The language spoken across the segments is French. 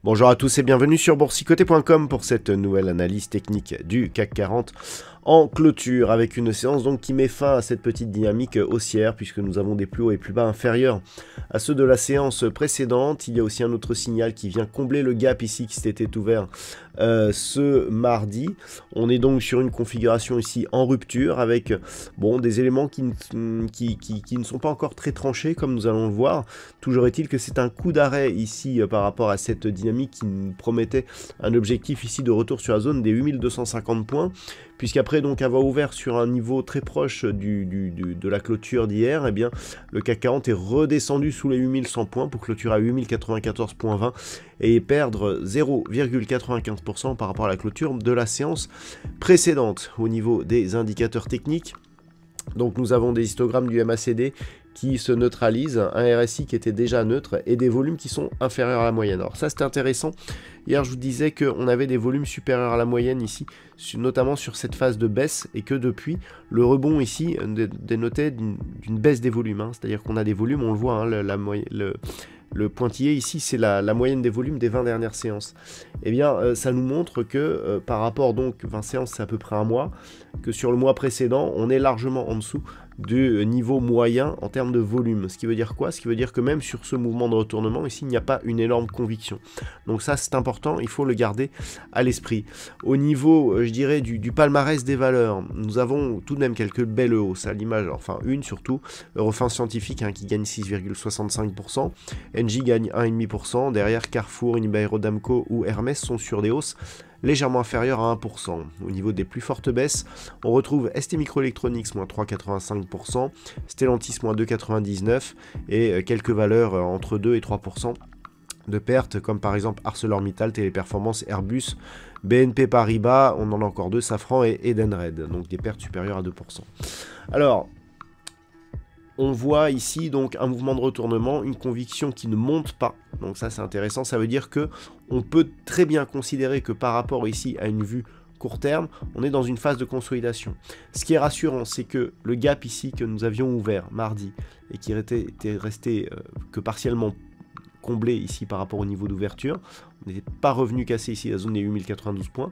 Bonjour à tous et bienvenue sur boursicoté.com pour cette nouvelle analyse technique du CAC 40 en clôture avec une séance donc qui met fin à cette petite dynamique haussière puisque nous avons des plus hauts et plus bas inférieurs à ceux de la séance précédente. Il y a aussi un autre signal qui vient combler le gap ici qui s'était ouvert ce mardi. On est donc sur une configuration ici en rupture avec bon, des éléments qui ne sont pas encore très tranchés comme nous allons le voir. Toujours est-il que c'est un coup d'arrêt ici par rapport à cette dynamique qui nous promettait un objectif ici de retour sur la zone des 8250 points. Puisqu'après donc avoir ouvert sur un niveau très proche de la clôture d'hier, eh bien le CAC 40 est redescendu sous les 8100 points pour clôturer à 8094,20 et perdre 0,95% par rapport à la clôture de la séance précédente. Au niveau des indicateurs techniques, donc nous avons des histogrammes du MACD qui se neutralisent, un RSI qui était déjà neutre et des volumes qui sont inférieurs à la moyenne. Alors ça c'est intéressant. Hier je vous disais qu'on avait des volumes supérieurs à la moyenne ici, notamment sur cette phase de baisse et que depuis le rebond ici dénotait d'une baisse des volumes. C'est-à-dire qu'on a des volumes, on le voit, le pointillé ici, c'est la moyenne des volumes des 20 dernières séances. Eh bien, ça nous montre que par rapport, donc 20 séances, c'est à peu près un mois, que sur le mois précédent, on est largement en dessous du niveau moyen en termes de volume. Ce qui veut dire quoi? Ce qui veut dire que même sur ce mouvement de retournement, ici, il n'y a pas une énorme conviction. Donc ça, c'est important, il faut le garder à l'esprit. Au niveau, je dirais, du palmarès des valeurs, nous avons tout de même quelques belles hausses à l'image, enfin une surtout, Eurofins Scientifique qui gagne 6,65%, Engie gagne 1,5%, derrière Carrefour, Unibail-Rodamco ou Hermès sont sur des hausses légèrement inférieures à 1%. Au niveau des plus fortes baisses, on retrouve ST Microelectronics, moins 3,85%, Stellantis, moins 2,99% et quelques valeurs entre 2 et 3% de pertes, comme par exemple ArcelorMittal, Téléperformance, Airbus, BNP Paribas, on en a encore deux, Safran et Edenred, donc des pertes supérieures à 2%. Alors, on voit ici donc un mouvement de retournement, une conviction qui ne monte pas. Donc ça c'est intéressant, ça veut dire que on peut très bien considérer que par rapport ici à une vue court terme, on est dans une phase de consolidation. Ce qui est rassurant, c'est que le gap ici que nous avions ouvert mardi et qui était resté que partiellement comblé ici par rapport au niveau d'ouverture, on n'était pas revenu casser ici la zone des 8092 points.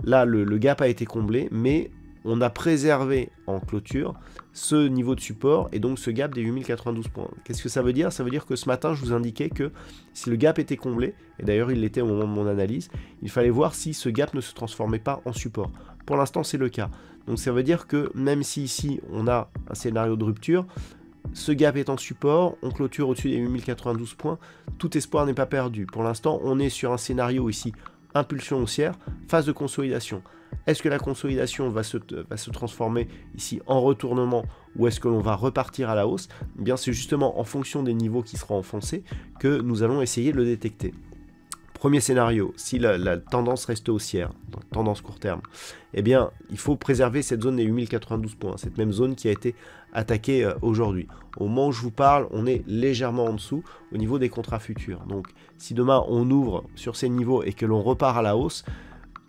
Là le gap a été comblé, mais on a préservé en clôture ce niveau de support et donc ce gap des 8092 points. Qu'est-ce que ça veut dire? Ça veut dire que ce matin, je vous indiquais que si le gap était comblé, et d'ailleurs il l'était au moment de mon analyse, il fallait voir si ce gap ne se transformait pas en support. Pour l'instant, c'est le cas. Donc ça veut dire que même si ici, on a un scénario de rupture, ce gap est en support, on clôture au-dessus des 8092 points, tout espoir n'est pas perdu. Pour l'instant, on est sur un scénario ici, impulsion haussière, phase de consolidation. Est-ce que la consolidation va se transformer ici en retournement ou est-ce que l'on va repartir à la hausse? Eh bien, c'est justement en fonction des niveaux qui seront enfoncés que nous allons essayer de le détecter. Premier scénario, si la tendance reste haussière, tendance court terme, eh bien, il faut préserver cette zone des 8092 points, cette même zone qui a été attaquée aujourd'hui. Au moment où je vous parle, on est légèrement en dessous au niveau des contrats futurs. Donc, si demain on ouvre sur ces niveaux et que l'on repart à la hausse,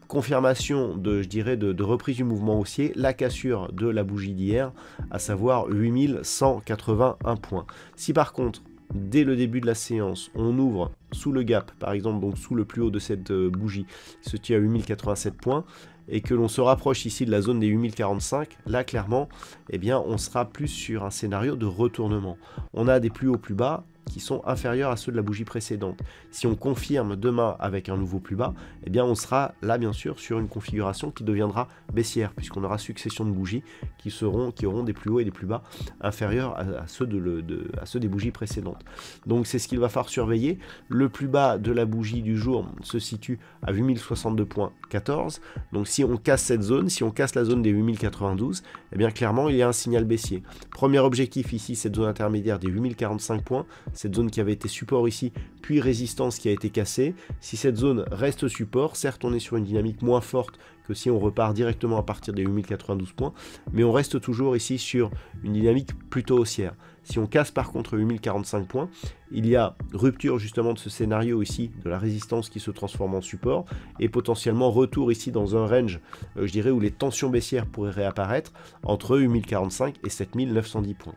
confirmation de reprise du mouvement haussier, la cassure de la bougie d'hier, à savoir 8181 points. Si par contre, dès le début de la séance, on ouvre sous le gap, par exemple, donc sous le plus haut de cette bougie, qui se tient à 8087 points, et que l'on se rapproche ici de la zone des 8045, là clairement, eh bien, on sera plus sur un scénario de retournement. On a des plus hauts plus bas qui sont inférieurs à ceux de la bougie précédente. Si on confirme demain avec un nouveau plus bas, eh bien on sera là bien sûr sur une configuration qui deviendra baissière, puisqu'on aura succession de bougies qui auront des plus hauts et des plus bas inférieurs à ceux des bougies précédentes. Donc c'est ce qu'il va falloir surveiller. Le plus bas de la bougie du jour se situe à 8062,14. Donc si on casse cette zone, si on casse la zone des 8092, eh bien clairement il y a un signal baissier. Premier objectif ici, cette zone intermédiaire des 8045 points. cette zone qui avait été support ici, puis résistance qui a été cassée. Si cette zone reste support, certes on est sur une dynamique moins forte que si on repart directement à partir des 8092 points, mais on reste toujours ici sur une dynamique plutôt haussière. Si on casse par contre 8045 points, il y a rupture justement de ce scénario ici, de la résistance qui se transforme en support, et potentiellement retour ici dans un range, je dirais, où les tensions baissières pourraient réapparaître entre 8045 et 7910 points.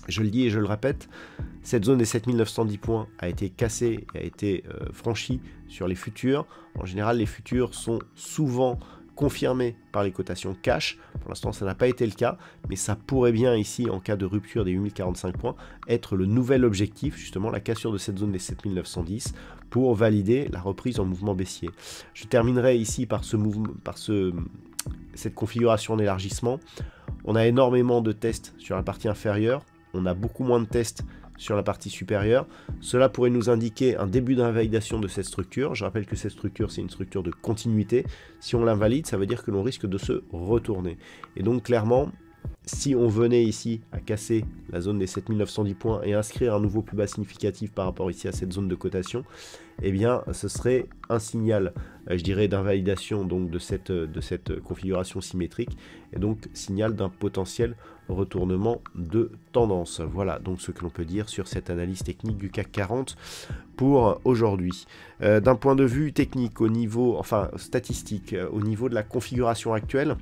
Je le dis et je le répète, cette zone des 7910 points a été cassée et a été franchie sur les futurs. En général, les futurs sont souvent confirmés par les cotations cash. Pour l'instant, ça n'a pas été le cas, mais ça pourrait bien ici, en cas de rupture des 8045 points, être le nouvel objectif, justement la cassure de cette zone des 7910 pour valider la reprise en mouvement baissier. Je terminerai ici par cette configuration d'élargissement. On a énormément de tests sur la partie inférieure. On a beaucoup moins de tests sur la partie supérieure. Cela pourrait nous indiquer un début d'invalidation de cette structure. Je rappelle que cette structure, c'est une structure de continuité. Si on l'invalide, ça veut dire que l'on risque de se retourner. Et donc, clairement, si on venait ici à casser la zone des 7910 points et inscrire un nouveau plus bas significatif par rapport ici à cette zone de cotation, eh bien ce serait un signal, je dirais, d'invalidation donc de cette configuration symétrique, et donc signal d'un potentiel retournement de tendance. Voilà donc ce que l'on peut dire sur cette analyse technique du CAC 40 pour aujourd'hui. D'un point de vue technique, au niveau, enfin statistique, au niveau de la configuration actuelle,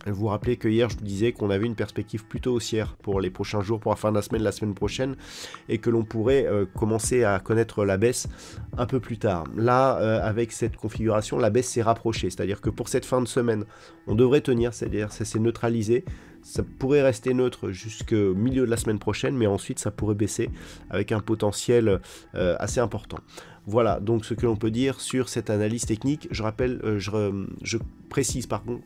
vous vous rappelez que hier je vous disais qu'on avait une perspective plutôt haussière pour les prochains jours, pour la fin de la semaine prochaine, et que l'on pourrait commencer à connaître la baisse un peu plus tard. Là, avec cette configuration, la baisse s'est rapprochée, c'est-à-dire que pour cette fin de semaine, on devrait tenir, c'est-à-dire ça s'est neutralisé, ça pourrait rester neutre jusqu'au milieu de la semaine prochaine, mais ensuite ça pourrait baisser avec un potentiel assez important. Voilà donc ce que l'on peut dire sur cette analyse technique. Je rappelle, je précise pardon,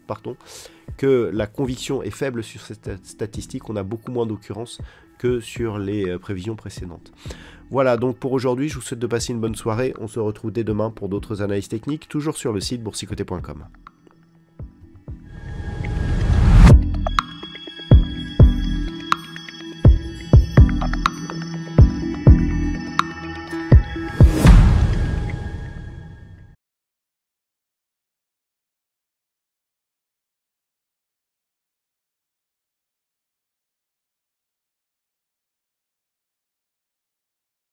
que la conviction est faible sur cette statistique. On a beaucoup moins d'occurrences que sur les prévisions précédentes. Voilà donc pour aujourd'hui, je vous souhaite de passer une bonne soirée. On se retrouve dès demain pour d'autres analyses techniques, toujours sur le site boursicoté.com.